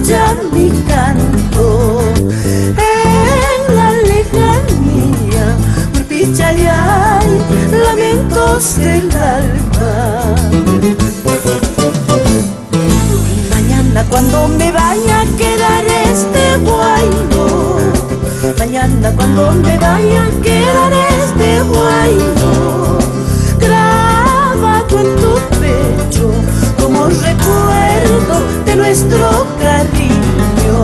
escucha mi canto en la lejanía. Por Pichayay, lamentos del alma. Mañana cuando me vaya a quedar este guayno, mañana cuando me vaya a quedar este guayno, grabado en tu pecho como recuerdo de nuestro cariño,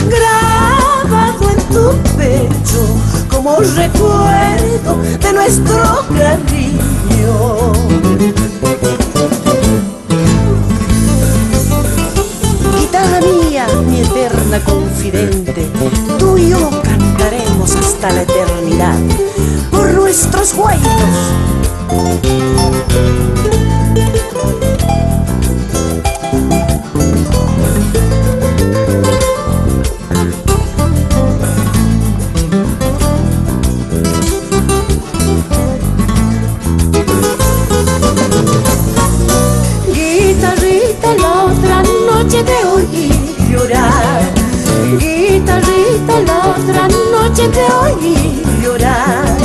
grabado en tu pecho como recuerdo de nuestro cariño. Guitarra mía, mi eterna confidente, tú y yo cantaremos hasta la eternidad por nuestros guaynos. Guitarrita, la otra noche te oí llorar. Guitarrita, la otra noche te oí llorar.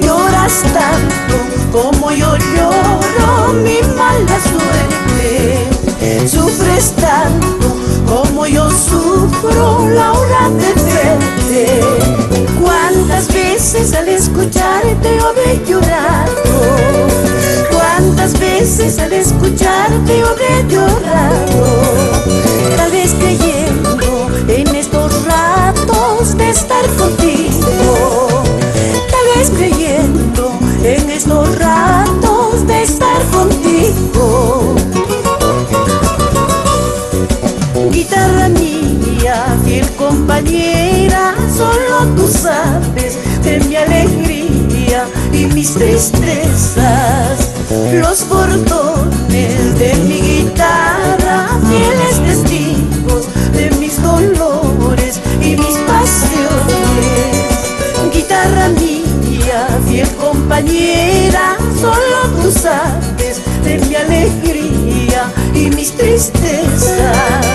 Lloras tanto como yo lloro mi mala suerte. Sufres tanto como yo sufro la hora de verte. ¿Cuántas veces al escucharte habré llorado? ¿Cuántas veces al escucharte habré llorado? Tal vez creyendo en estos ratos de estar contigo, tal vez creyendo en estos ratos de estar contigo. Guitarra mía, fiel compañera, solo tú sabes de mi alegría y mis tristezas. Los bordones de mi guitarra, fieles testigos de mis dolores y mis pasiones. Guitarra mía, fiel compañera, solo tú sabes de mi alegría y mis tristezas.